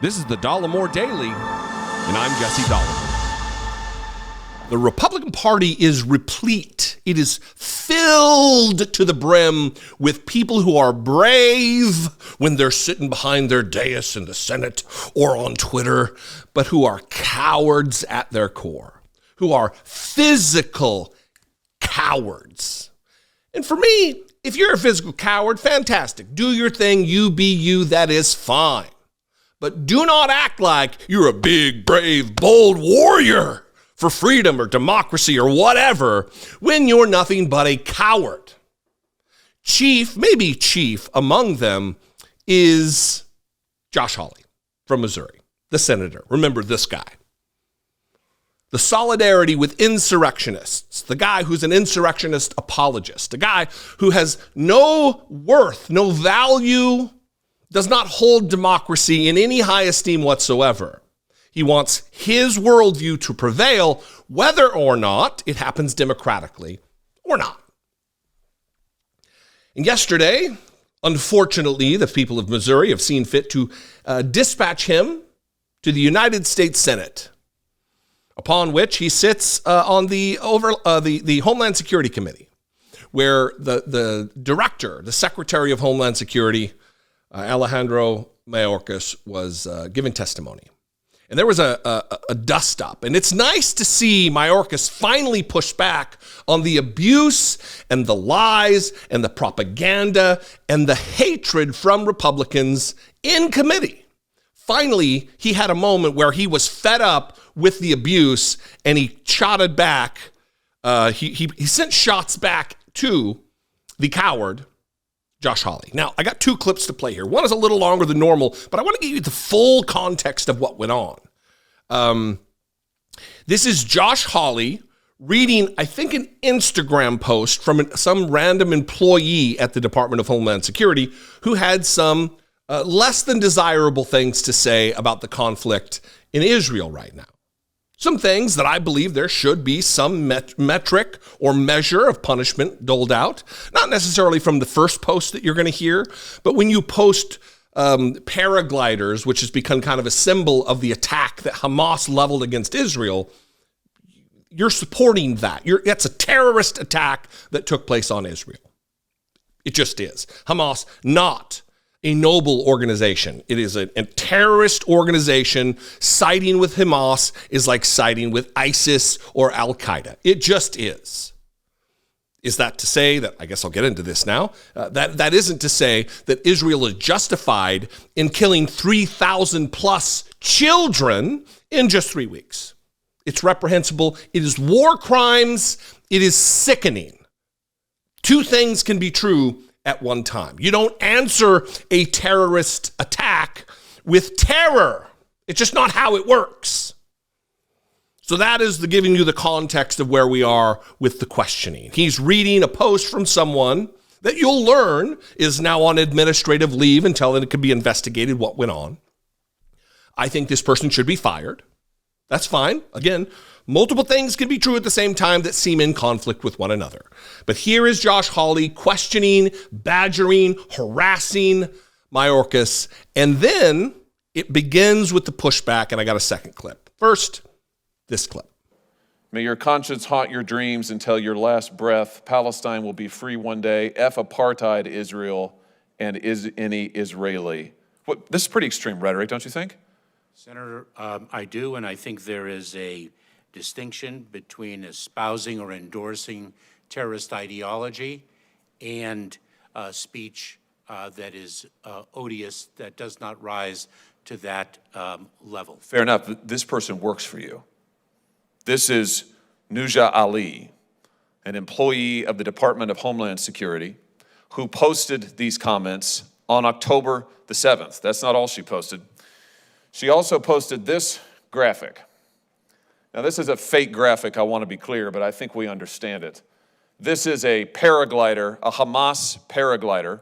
This is the Dollemore Daily, and I'm Jesse Dollemore. The Republican Party is replete. It is filled to the brim with people who are brave when they're sitting behind their dais in the Senate or on Twitter, but who are cowards at their core, who are physical cowards. And for me, if you're a physical coward, fantastic. Do your thing, you be you, that is fine. But do not act like you're a big, brave, bold warrior for freedom or democracy or whatever when you're nothing but a coward. Maybe chief among them is Josh Hawley from Missouri, the senator. Remember this guy. The solidarity with insurrectionists, the guy who's an insurrectionist apologist, a guy who has no worth, no value, does not hold democracy in any high esteem whatsoever. He wants his worldview to prevail, whether or not it happens democratically or not. And yesterday, unfortunately, the people of Missouri have seen fit to dispatch him to the United States Senate, upon which he sits on the Homeland Security Committee, where the director, the Secretary of Homeland Security, Alejandro Mayorkas, was giving testimony. And there was a dust-up. And it's nice to see Mayorkas finally push back on the abuse and the lies and the propaganda and the hatred from Republicans in committee. Finally, he had a moment where he was fed up with the abuse and he shotted back. He sent shots back to the coward, Josh Hawley. Now, I got two clips to play here. One is a little longer than normal, but I want to give you the full context of what went on. This is Josh Hawley reading, I think, an Instagram post from some random employee at the Department of Homeland Security who had some less than desirable things to say about the conflict in Israel right now. Some things that I believe there should be some metric or measure of punishment doled out, not necessarily from the first post that you're going to hear, but when you post paragliders, which has become kind of a symbol of the attack that Hamas leveled against Israel, you're supporting that. That's a terrorist attack that took place on Israel. It just is. Hamas, not a noble organization. It is a terrorist organization. Siding with Hamas is like siding with ISIS or Al-Qaeda. It just is. Is that to say that, I guess I'll get into this now, that isn't to say that Israel is justified in killing 3,000 plus children in just 3 weeks. It's reprehensible. It is war crimes. It is sickening. Two things can be true at one time. You don't answer a terrorist attack with terror. It's just not how it works. So that is giving you the context of where we are with the questioning. He's reading a post from someone that you'll learn is now on administrative leave until it can be investigated what went on. I think this person should be fired. That's fine. Again, multiple things can be true at the same time that seem in conflict with one another. But here is Josh Hawley questioning, badgering, harassing Mayorkas. And then it begins with the pushback, and I got a second clip. First, this clip. May your conscience haunt your dreams until your last breath. Palestine will be free one day. F apartheid Israel and is any Israeli. This is pretty extreme rhetoric, don't you think? Senator, I do, and I think there is a distinction between espousing or endorsing terrorist ideology and speech that is odious, that does not rise to that level. Fair enough. This person works for you. This is Nuja Ali, an employee of the Department of Homeland Security, who posted these comments on October the 7th. That's not all she posted. She also posted this graphic. Now, this is a fake graphic, I want to be clear, but I think we understand it. This is a paraglider, a Hamas paraglider,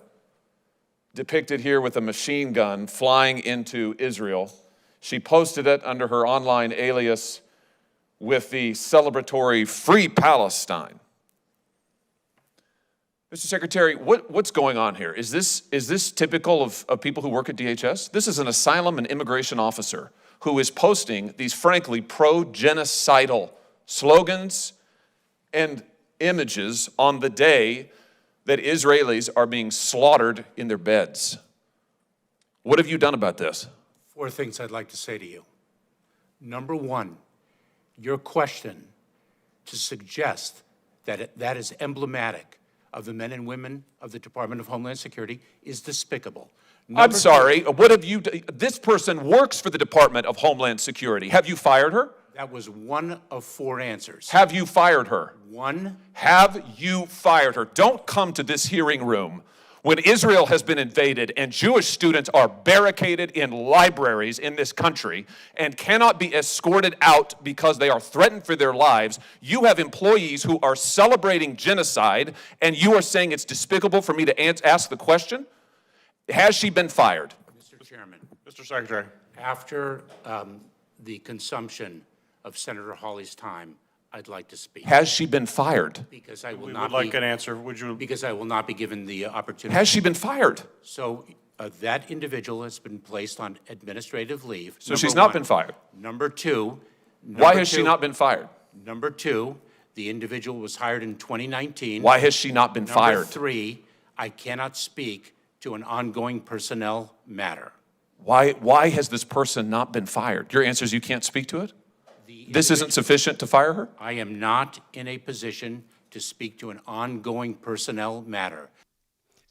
depicted here with a machine gun flying into Israel. She posted it under her online alias with the celebratory Free Palestine. Mr. Secretary, what's going on here? Is this typical of people who work at DHS? This is an asylum and immigration officer who is posting these frankly pro-genocidal slogans and images on the day that Israelis are being slaughtered in their beds. What have you done about this? 4 things I'd like to say to you. Number one, your question to suggest that that is emblematic of the men and women of the Department of Homeland Security is despicable. I'm sorry, what have you done? This person works for the Department of Homeland Security. Have you fired her? That was 1 of 4 answers. Have you fired her? 1. Have you fired her? Don't come to this hearing room when Israel has been invaded and Jewish students are barricaded in libraries in this country and cannot be escorted out because they are threatened for their lives. You have employees who are celebrating genocide, and you are saying it's despicable for me to ask the question? Has she been fired? Mr. Chairman. Mr. Secretary. After the consumption of Senator Hawley's time, I'd like to speak. Has she been fired? Because I will We not would like be, an answer. Would you? because I will not be given the opportunity. Has she been fired? So that individual has been placed on administrative leave. So she's not been fired. Number two. Why has she not been fired? Number 2, the individual was hired in 2019. Why has she not been Number fired? 3, I cannot speak to an ongoing personnel matter. Why has this person not been fired? Your answer is you can't speak to it? This isn't sufficient to fire her? I am not in a position to speak to an ongoing personnel matter.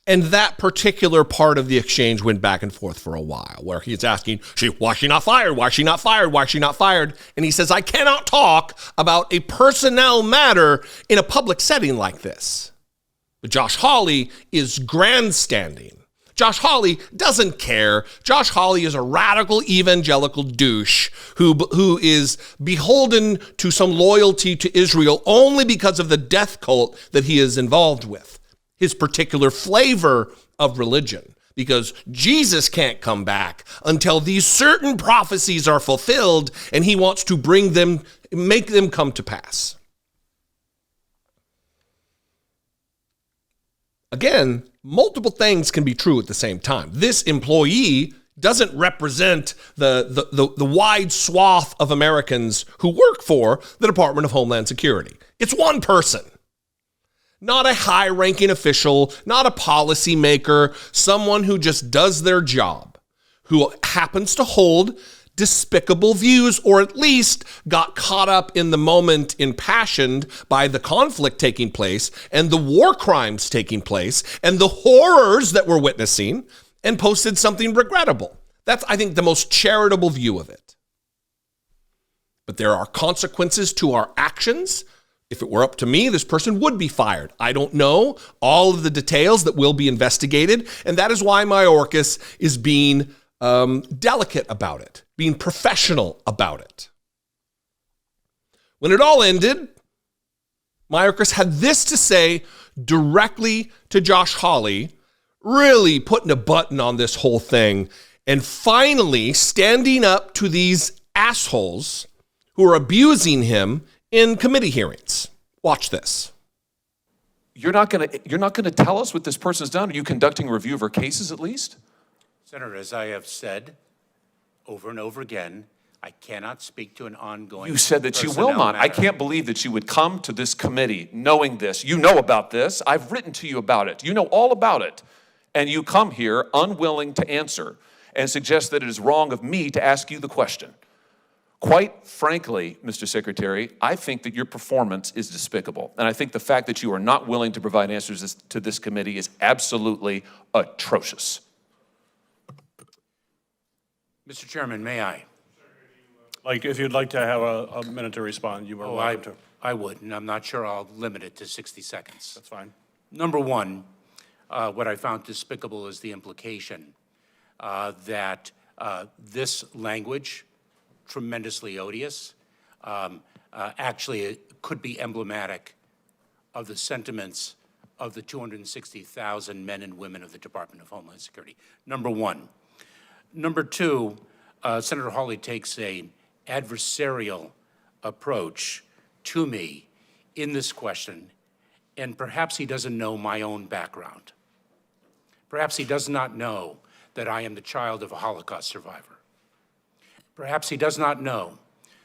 And that particular part of the exchange went back and forth for a while, where he's asking, why is she not fired? Why is she not fired? Why is she not fired? And he says, I cannot talk about a personnel matter in a public setting like this. But Josh Hawley is grandstanding. Josh Hawley doesn't care. Josh Hawley is a radical evangelical douche who is beholden to some loyalty to Israel only because of the death cult that he is involved with, his particular flavor of religion, because Jesus can't come back until these certain prophecies are fulfilled, and he wants to make them come to pass. Again, multiple things can be true at the same time. This employee doesn't represent the wide swath of Americans who work for the Department of Homeland Security. It's one person, not a high-ranking official, not a policymaker, someone who just does their job, who happens to hold despicable views, or at least got caught up in the moment, impassioned by the conflict taking place and the war crimes taking place and the horrors that we're witnessing, and posted something regrettable. That's, I think, the most charitable view of it. But there are consequences to our actions. If it were up to me, this person would be fired. I don't know all of the details that will be investigated, and that is why Mayorkas is being delicate about it, being professional about it. When it all ended, Mayorkas had this to say directly to Josh Hawley, really putting a button on this whole thing, and finally standing up to these assholes who are abusing him in committee hearings. Watch this. You're not gonna tell us what this person's done? Are you conducting a review of her cases at least? Senator, as I have said over and over again, I cannot speak to an ongoing You said that you will personnel not. I matter. can't believe that you would come to this committee knowing this. You know about this. I've written to you about it. You know all about it. And you come here unwilling to answer and suggest that it is wrong of me to ask you the question. Quite frankly, Mr. Secretary, I think that your performance is despicable. And I think the fact that you are not willing to provide answers to this committee is absolutely atrocious. Mr. Chairman, may I? Like, if you'd like to have a minute to respond, you are welcome to. I would, and I'm not sure I'll limit it to 60 seconds. That's fine. Number one, what I found despicable is the implication that this language, tremendously odious, actually it could be emblematic of the sentiments of the 260,000 men and women of the Department of Homeland Security. Number one. Number two, Senator Hawley takes an adversarial approach to me in this question, And perhaps he doesn't know my own background. Perhaps he does not know that I am the child of a Holocaust survivor. Perhaps he does not know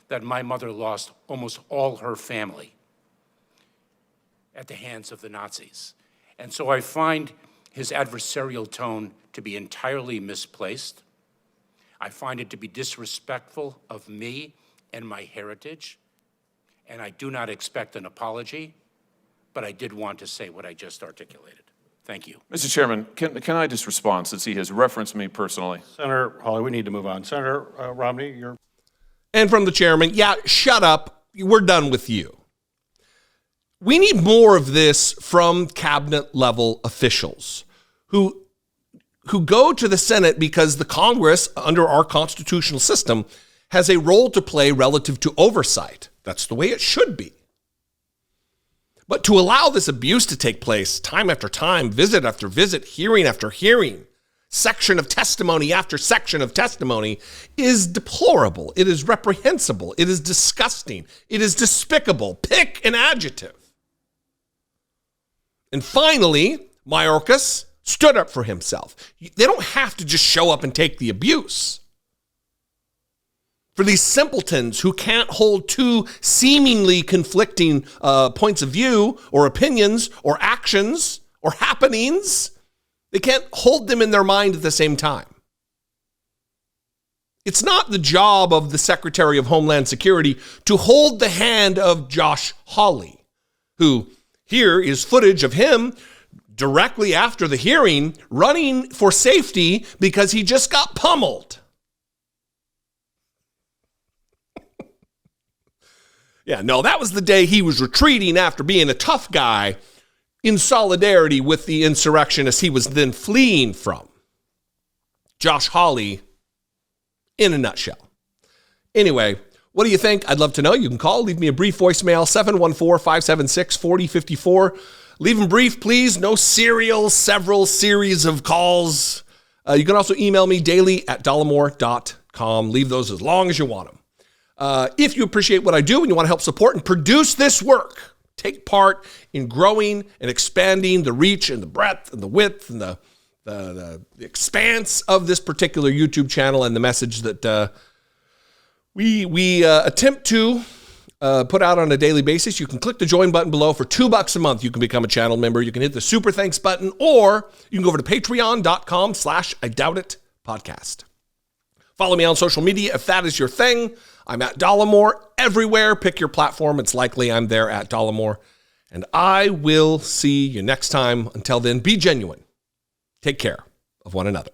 that my mother lost almost all her family at the hands of the Nazis. And so I find his adversarial tone to be entirely misplaced. I find it to be disrespectful of me and my heritage, and I do not expect an apology, but I did want to say what I just articulated. Thank you. Mr. Chairman, can I just respond since he has referenced me personally? Senator Hawley, we need to move on. Senator Romney, you're... And from the chairman, yeah, shut up. We're done with you. We need more of this from cabinet level officials who go to the Senate because the Congress, under our constitutional system, has a role to play relative to oversight. That's the way it should be. But to allow this abuse to take place time after time, visit after visit, hearing after hearing, section of testimony after section of testimony is deplorable. It is reprehensible. It is disgusting. It is despicable. Pick an adjective. And finally, Mayorkas stood up for himself. They don't have to just show up and take the abuse. For these simpletons who can't hold two seemingly conflicting points of view or opinions or actions or happenings, they can't hold them in their mind at the same time. It's not the job of the Secretary of Homeland Security to hold the hand of Josh Hawley, who here is footage of him directly after the hearing running for safety because he just got pummeled. Yeah, no, that was the day he was retreating after being a tough guy in solidarity with the insurrectionists he was then fleeing from. Josh Hawley, in a nutshell. Anyway, what do you think? I'd love to know. You can call, leave me a brief voicemail, 714-576-4054. Leave them brief, please. No several series of calls. You can also email me daily at dollemore.com. Leave those as long as you want them. If you appreciate what I do and you want to help support and produce this work, take part in growing and expanding the reach and the breadth and the width and the expanse of this particular YouTube channel and the message that we attempt to put out on a daily basis, you can click the join button below. For $2 a month, you can become a channel member. You can hit the super thanks button, or you can go over to patreon.com/IDoubtIt podcast. Follow me on social media if that is your thing. I'm at Dollemore everywhere. Pick your platform. It's likely I'm there at Dollemore. And I will see you next time. Until then, be genuine. Take care of one another.